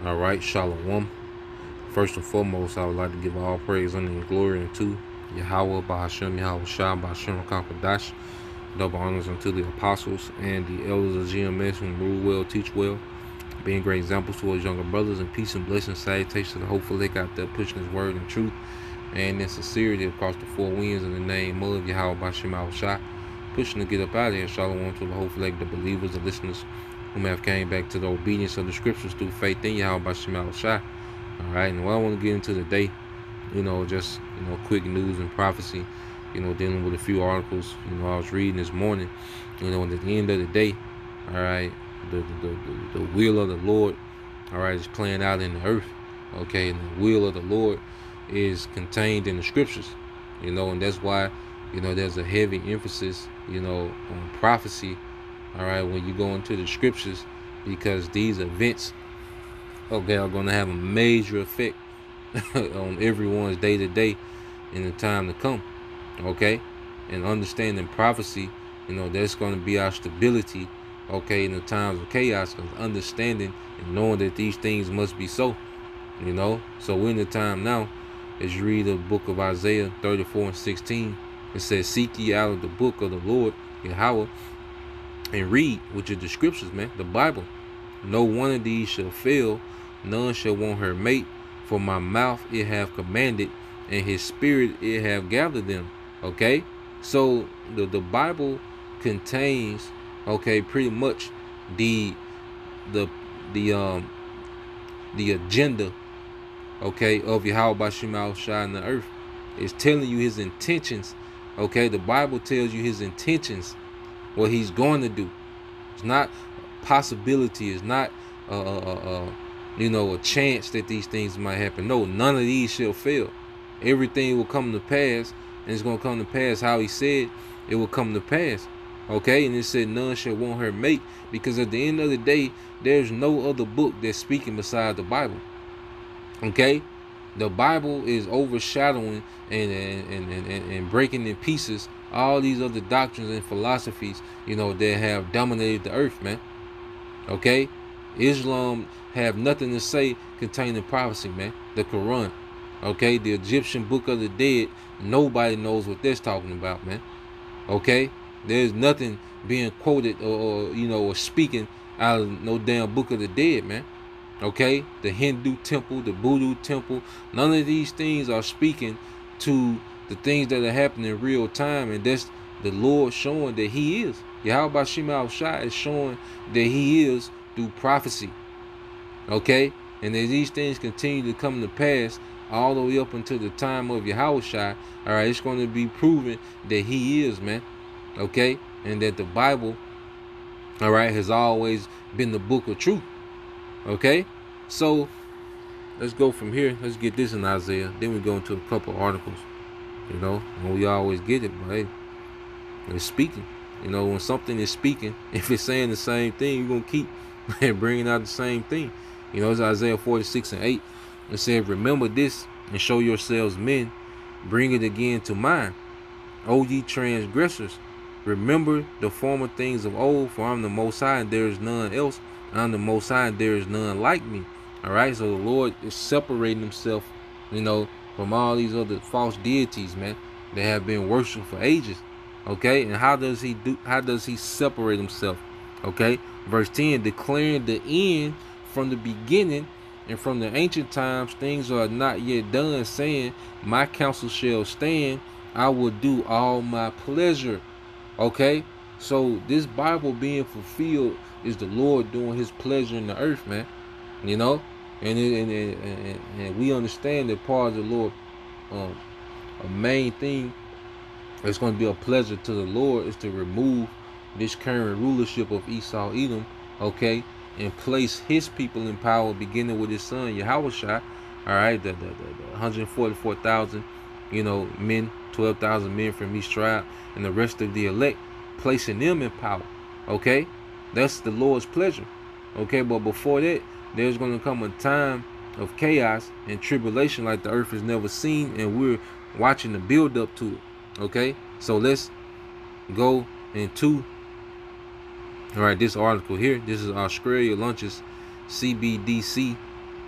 All right, Shalom. First and foremost, I would like to give all praise, honor, and glory unto Yahweh, Bahashem, Yahweh Shah, Bahashem, Kakadash. Double honors unto the apostles and the elders of GMS who rule well, teach well, being great examples to us younger brothers, and peace and blessings, salutations to the hopeful lick out there pushing his word and truth and in sincerity across the four winds in the name of Yahweh, Bahashem, Yahweh Shah. Pushing to get up out of here. Shalom to the hopeful lick, the believers, the listeners whom have came back to the obedience of the scriptures through faith in Yahweh, Bahashem, Yahweh Shah. All right, and what I want to get into today, just quick news and prophecy, dealing with a few articles, I was reading this morning, and at the end of the day, all right, the will of the Lord, all right, is playing out in the earth, okay, and the will of the Lord is contained in the scriptures, and that's why, there's a heavy emphasis, on prophecy, all right, when you go into the scriptures, because these events, okay, are going to have a major effect on everyone's day to day in the time to come, okay? And understanding prophecy, that's going to be our stability, okay, in the times of chaos, understanding and knowing that these things must be so, So we're in the time now, as you read the book of Isaiah 34:16, it says, seek ye out of the book of the Lord, Yahweh, and read, which is the scriptures, man, the Bible. No one of these shall fail, none shall want her mate, for my mouth it have commanded, and his spirit it have gathered them. Okay, so the Bible contains, okay, pretty much the agenda, okay, of Yahweh Bashim Al Shah in the earth. It's telling you his intentions. Okay, the Bible tells you his intentions, what he's going to do. It's not possibility. It's not a chance that these things might happen. No, none of these shall fail. Everything will come to pass, and it's going to come to pass how he said it will come to pass. Okay, and it said none shall want her mate, because at the end of the day, there's no other book that's speaking beside the Bible. Okay, the Bible is overshadowing and breaking in pieces all these other doctrines and philosophies, that have dominated the earth, man. Okay, Islam have nothing to say containing prophecy, man. The Quran, okay, the Egyptian Book of the Dead, nobody knows what that's talking about, man. Okay, there's nothing being quoted or speaking out of no damn Book of the Dead, man. Okay, the Hindu temple, the Voodoo temple, none of these things are speaking to the things that are happening in real time, and that's the Lord showing that he is. Yahweh Bashim Al Shah is showing that he is through prophecy. Okay, and as these things continue to come to pass all the way up until the time of Yahweh Shah, all right, it's going to be proven that he is, man. Okay, and that the Bible, all right, has always been the book of truth. Okay, so let's go from here. Let's get this in Isaiah. Then we go into a couple of articles. And we always get it, but hey, it's speaking. When something is speaking, if it's saying the same thing, you're going to keep bringing out the same thing. It's Isaiah 46:8. It said, remember this and show yourselves men. Bring it again to mind. O ye transgressors, remember the former things of old, for I'm the Most High and there is none else. I'm the Most High and there is none like me. All right, so the Lord is separating himself, from all these other false deities, man, that have been worshipped for ages. Okay, and how does he separate himself? Okay, verse 10, declaring the end from the beginning and from the ancient times, things are not yet done, saying, my counsel shall stand, I will do all my pleasure. Okay, so this Bible being fulfilled is the Lord doing his pleasure in the earth, man. And we understand that part of the Lord, a main thing that's going to be a pleasure to the Lord is to remove this current rulership of Esau, Edom, okay, and place his people in power, beginning with his son Yahweh Shai, all right, the 144,000, men, 12,000 men from each tribe, and the rest of the elect, placing them in power. Okay, that's the Lord's pleasure. Okay, but before that, there's going to come a time of chaos and tribulation like the earth has never seen, and we're watching the build up to it. Okay, so let's go into, all right, this article here. This is Australia launches CBDC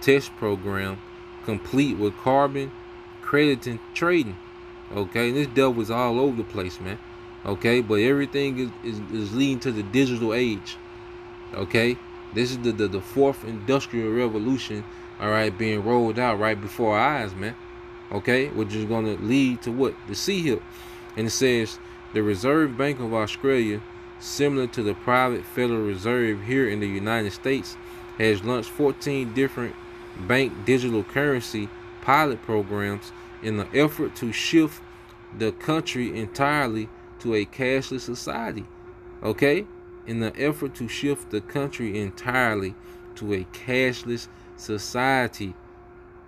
test program, complete with carbon credit and trading. Okay, and this devil is all over the place, man. Okay, but everything is leading to the digital age. Okay, this is the fourth industrial revolution, all right, being rolled out right before our eyes, man. Okay, which is going to lead to what? The sea hill. And it says the Reserve Bank of Australia, similar to the private Federal Reserve here in the United States, has launched 14 different bank digital currency pilot programs in an effort to shift the country entirely to a cashless society. Okay? In an effort to shift the country entirely to a cashless society.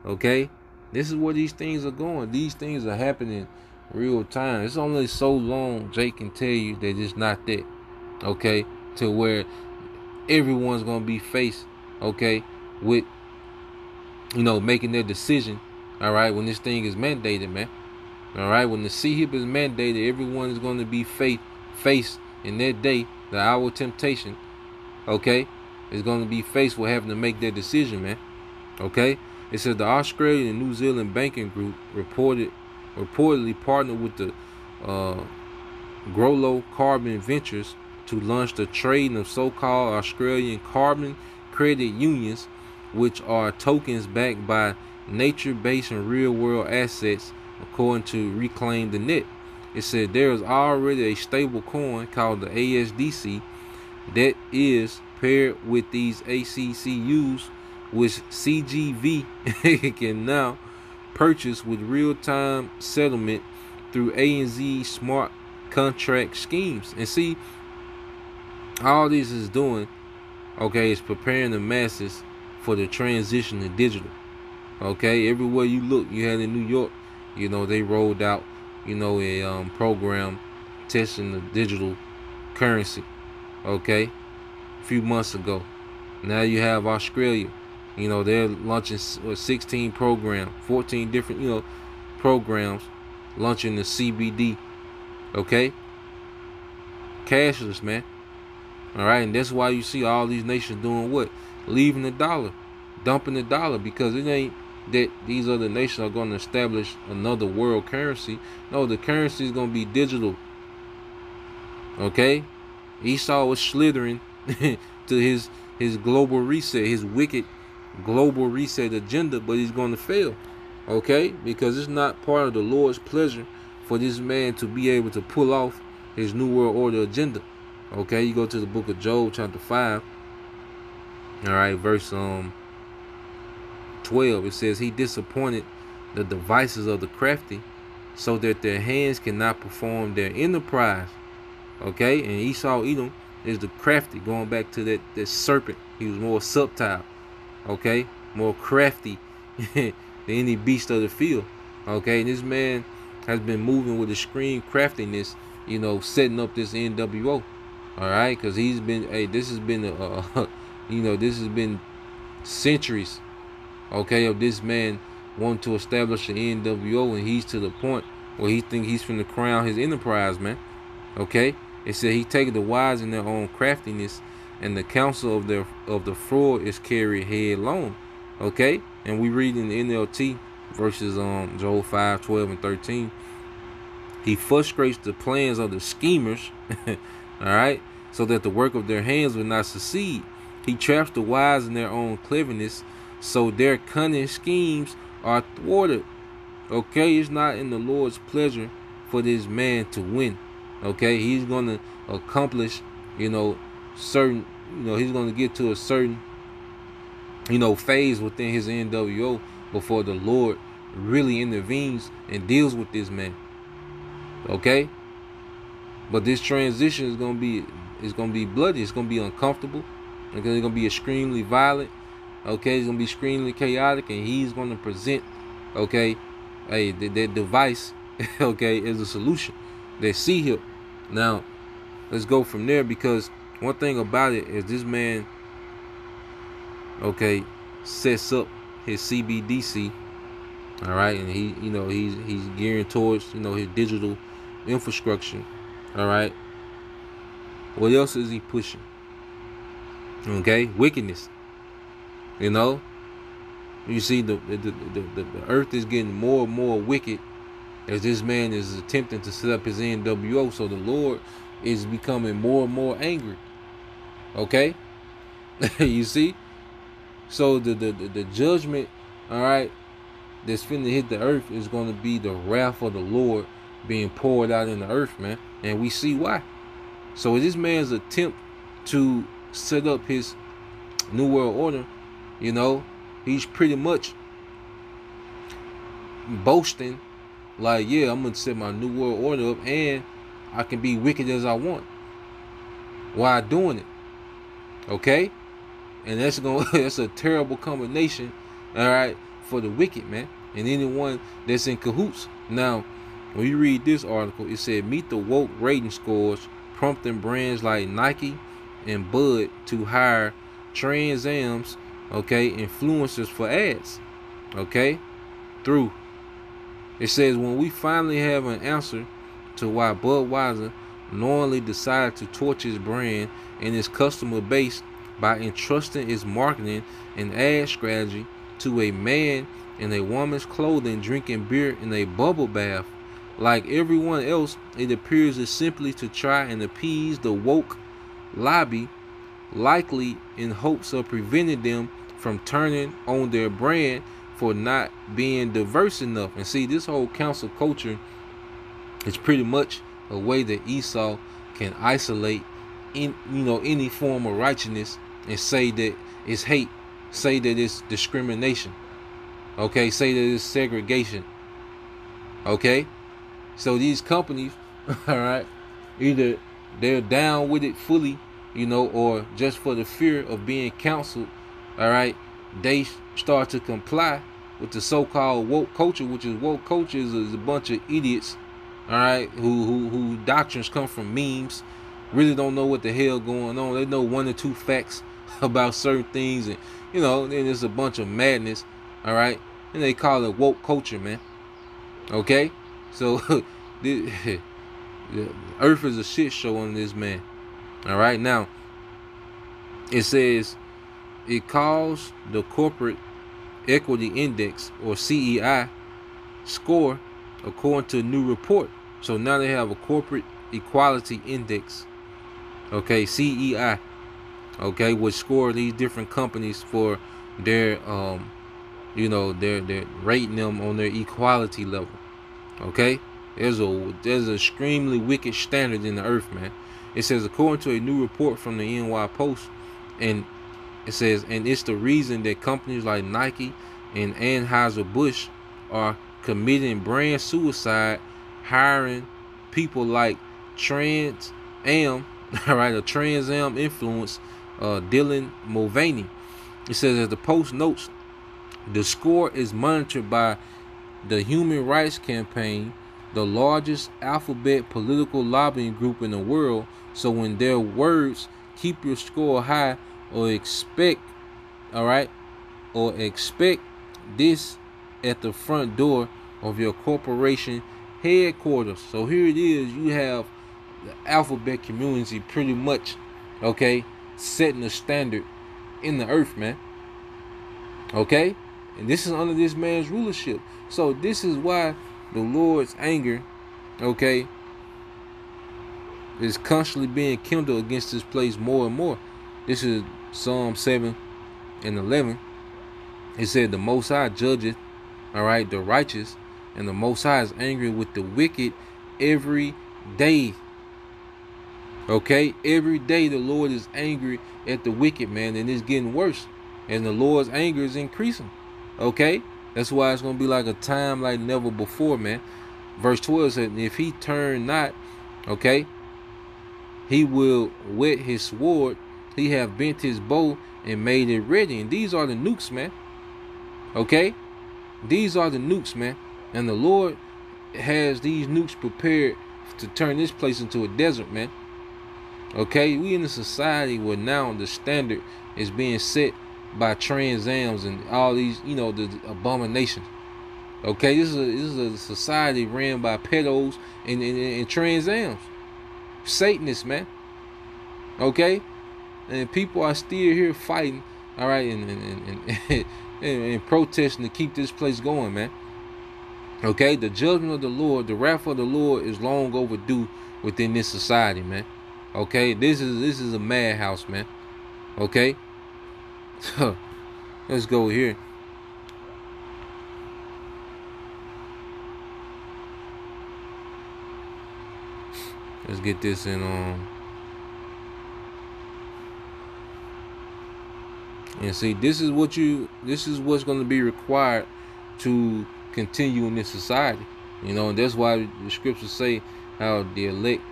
Okay? This is where these things are going. These things are happening real time. It's only so long Jake can tell you that it's not that. Okay? To where everyone's going to be faced, okay, with, making their decision, all right, when this thing is mandated, man. All right, when the CHIP is mandated, everyone is going to be faced in that day, the hour of temptation, okay, is going to be faced with having to make their decision, man. Okay, it says the Australian and New Zealand banking group reportedly partnered with the Growlow Carbon Ventures to launch the trading of so-called Australian carbon credit unions, which are tokens backed by nature-based and real-world assets, according to Reclaim the Net. It said there is already a stable coin called the ASDC that is paired with these ACCUs, which CGV can now purchase with real-time settlement through ANZ smart contract schemes. And see, all this is doing, okay, is preparing the masses for the transition to digital. Okay, everywhere you look, you had in New York, they rolled out, a program testing the digital currency. Okay, a few months ago. Now you have Australia. They're launching 16 programs, 14 different, programs, launching the CBD. Okay, cashless, man. All right, and that's why you see all these nations doing what? Leaving the dollar, dumping the dollar, because it ain't that these other nations are going to establish another world currency. No, the currency is going to be digital. Okay, Esau was slithering to his global reset, his wicked global reset agenda, but he's going to fail. Okay, because it's not part of the Lord's pleasure for this man to be able to pull off his New World Order agenda. Okay, you go to the book of Job, chapter 5. All right, verse 12. It says, he disappointed the devices of the crafty, so that their hands cannot perform their enterprise. Okay, and Esau, Edom, is the crafty, going back to that serpent. He was more subtle, okay, more crafty than any beast of the field. Okay, and this man has been moving with extreme craftiness, setting up this NWO. All right, because he's been, this has been this has been centuries, okay, of this man wanting to establish an NWO, and he's to the point where he think he's finna crown his enterprise, man. Okay, it said he taken the wise in their own craftiness, and the counsel of the fraud is carried headlong. Okay, and we read in the NLT verses Job 5, 12, and 13. He frustrates the plans of the schemers. All right, so that the work of their hands will not succeed. He traps the wise in their own cleverness, so their cunning schemes are thwarted. Okay, it's not in the Lord's pleasure for this man to win. Okay, he's going to accomplish, certain, he's going to get to a certain, phase within his NWO before the Lord really intervenes and deals with this man. Okay, but this transition is going to be bloody. It's going to be uncomfortable. It's going to be extremely violent. Okay, it's going to be extremely chaotic, and he's going to present, okay, that device, okay, as a solution. That see him. Now, let's go from there, because one thing about it is this man, okay, sets up his CBDC, all right, and he's gearing towards, his digital infrastructure, all right. What else is he pushing? Okay, wickedness. You know, you see the earth is getting more and more wicked as this man is attempting to set up his NWO. So the Lord is becoming more and more angry. Okay, you see. So the judgment, all right, that's finna hit the earth is going to be the wrath of the Lord being poured out in the earth, man. And we see why. So this man's attempt to set up his new world order, you know, he's pretty much boasting like, yeah, I'm gonna set my new world order up and I can be wicked as I want while doing it. Okay? And that's that's a terrible combination, all right, for the wicked, man, and anyone that's in cahoots. Now, when you read this article, it said meet the woke rating scores, prompting brands like Nike and Bud to hire Trans Am's, okay, influencers for ads, okay, through. It says when we finally have an answer to why Budweiser knowingly decided to torch his brand and its customer base by entrusting its marketing and ad strategy to a man in a woman's clothing drinking beer in a bubble bath. Like everyone else, it appears is simply to try and appease the woke lobby, likely in hopes of preventing them from turning on their brand for not being diverse enough. And see, this whole council culture is pretty much a way that Esau can isolate in any form of righteousness and say that it's hate, say that it's discrimination, okay, say that it's segregation, okay. So these companies, all right, either they're down with it fully, or just for the fear of being counseled, all right, they start to comply with the so-called woke culture, which is woke culture is a bunch of idiots, all right, who doctrines come from memes, really don't know what the hell going on. They know one or two facts about certain things, and then there's a bunch of madness, all right, and they call it woke culture, man. Okay, so the earth is a shit show on this man. All right, now it says it calls the Corporate Equity Index, or CEI, score according to a new report. So now they have a Corporate Equality Index, okay, CEI, okay, which score these different companies for their they're rating them on their equality level. Okay, there's a extremely wicked standard in the earth, man. It says according to a new report from the NY Post, and it says, and it's the reason that companies like Nike and Anheuser-Busch are committing brand suicide, hiring people like Trans Am, all right, a Trans Am influence, Dylan Mulvaney. It says, as the Post notes, the score is monitored by the Human Rights Campaign, the largest alphabet political lobbying group in the world. So in their words, keep your score high, or expect this at the front door of your corporation headquarters. So here it is, you have the alphabet community pretty much, okay, setting the standard in the earth, man. Okay, and this is under this man's rulership. So this is why the Lord's anger, okay, is constantly being kindled against this place more and more. This is Psalm 7 and 11. It said, the Most High judgeth, all right, the righteous, and the Most High is angry with the wicked every day. Okay, every day the Lord is angry at the wicked, man, and it's getting worse. And the Lord's anger is increasing. Okay, that's why it's going to be like a time like never before, man. Verse 12 said, if he turn not, okay, he will whet his sword. He have bent his bow and made it ready. And these are the nukes, man. Okay, these are the nukes, man. And the Lord has these nukes prepared to turn this place into a desert, man. Okay, we in a society where now the standard is being set by Trans Ams and all these, the abominations. Okay, this is a society ran by pedos and Trans Ams, Satanists, man. Okay, and people are still here fighting all right, and protesting to keep this place going, man. Okay, the judgment of the Lord, the wrath of the Lord is long overdue within this society, man. Okay, this is a madhouse, man. Okay, let's go here. Let's get this in and see, this is what's going to be required to continue in this society. And that's why the scriptures say how the elect,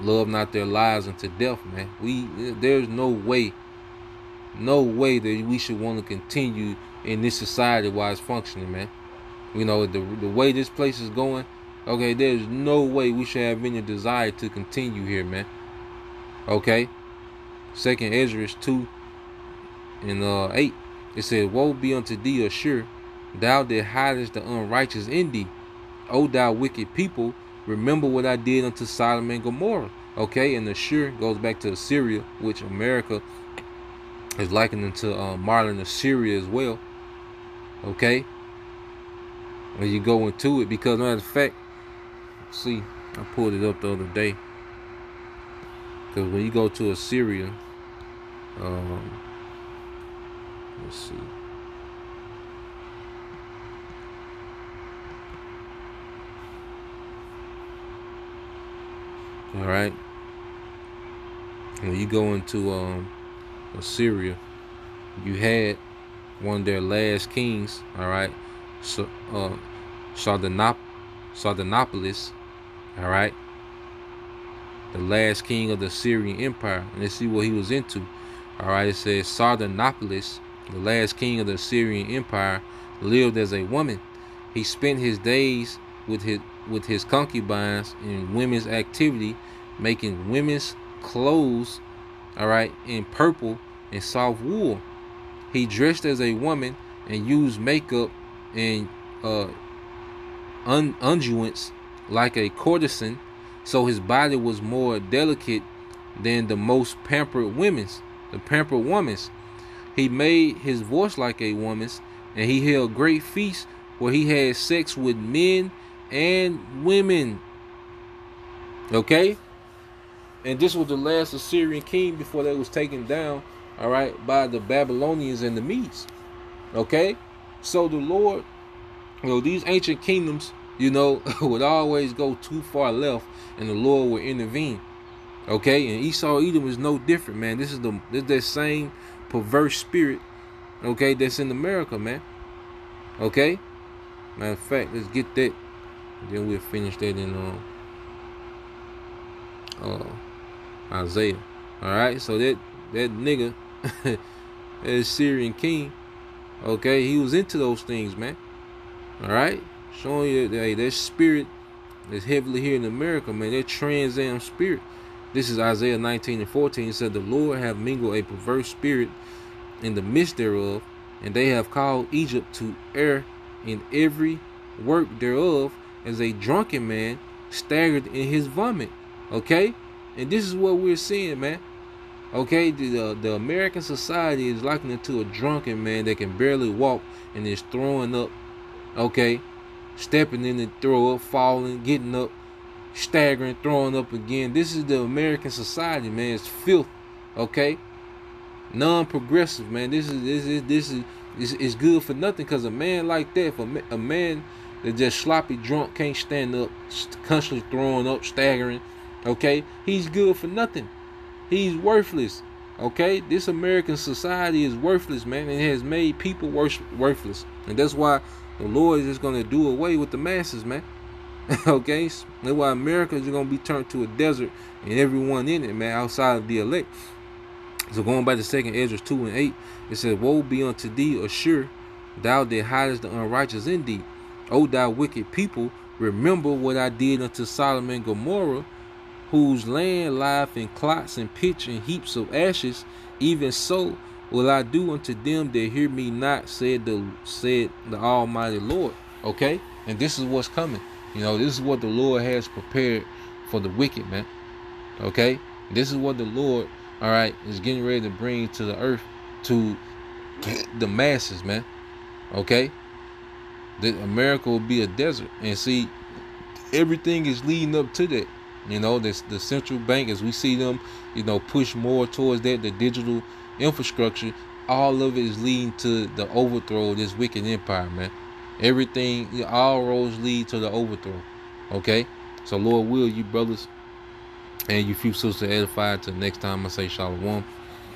love not their lives unto death, man. There's no way that we should want to continue in this society while it's functioning, man. The way this place is going, okay, there's no way we should have any desire to continue here, man. Okay, 2nd Ezra 2 and 8, it said, "Woe be unto thee, Ashur, thou that hidest the unrighteous in thee. O thou wicked people, remember what I did unto Sodom and Gomorrah." Okay, and Ashur goes back to Assyria, which America is likening to modern Assyria as well. Okay, when you go into it, because matter of fact, see, I pulled it up the other day, because when you go to Assyria, let's see. All right. When you go into Assyria, you had one of their last kings. All right. So Sardanapalus. All right. The last king of the Syrian Empire, and let's see what he was into. All right. It says Sardanapalus, the last king of the Syrian Empire, lived as a woman. He spent his days with his concubines in women's activity, making women's clothes, all right, in purple and soft wool. He dressed as a woman and used makeup and unguents like a courtesan, so his body was more delicate than the most pampered women's. He made his voice like a woman's, and he held great feasts where he had sex with men and women. Okay? And this was the last Assyrian king before they was taken down, all right, by the Babylonians and the Medes. Okay? So the Lord, these ancient kingdoms, would always go too far left, and the Lord would intervene. Okay? And Esau Edom is no different, man. This is that same perverse spirit, okay, that's in America, man. Okay? Matter of fact, let's get that. Then we'll finish that in Isaiah. All right, so that nigga, that Syrian king, okay, he was into those things, man. All right, showing you that spirit that's heavily here in America, man. That Trans Am spirit. This is Isaiah 19 and 14. It said, "The Lord have mingled a perverse spirit in the midst thereof, and they have called Egypt to err in every work thereof, as a drunken man staggered in his vomit." Okay, and this is what we're seeing, man. Okay, the American society is likened it to a drunken man that can barely walk and is throwing up. Okay, stepping in the throw up, falling, getting up, staggering, throwing up again. This is the American society, man. It's filth. Okay, non-progressive, man. This is good for nothing, because a man like that, for a man that just sloppy drunk, can't stand up, constantly throwing up, staggering, okay, he's good for nothing. He's worthless. Okay, this American society is worthless, man. It has made people worthless, and that's why the Lord is just going to do away with the masses, man. Okay, that's why America is going to be turned to a desert, and everyone in it, man, outside of the elect. So going back to 2nd Ezra 2 and 8, it says, "Woe be unto thee, Ashur, thou that hidest the unrighteous in thee. O thou wicked people, remember what I did unto Sodom and Gomorrah, whose land lieth in clots and pitch and heaps of ashes. Even so will I do unto them that hear me not, said the Almighty Lord." Okay, and this is what's coming. This is what the Lord has prepared for the wicked, man. Okay, this is what the Lord, all right, is getting ready to bring to the earth. to the masses, man. Okay, that America will be a desert, and see, everything is leading up to that. You know, this the central bank, as we see them, you know, push more towards that, the digital infrastructure. All of it is leading to the overthrow of this wicked empire, man. Everything, all roads lead to the overthrow. Okay, so Lord will you brothers and you few sisters edified. Till next time, I say shalom.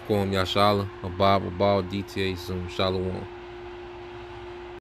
Kwam Yashala, Abab, DTA, soon. Shalom.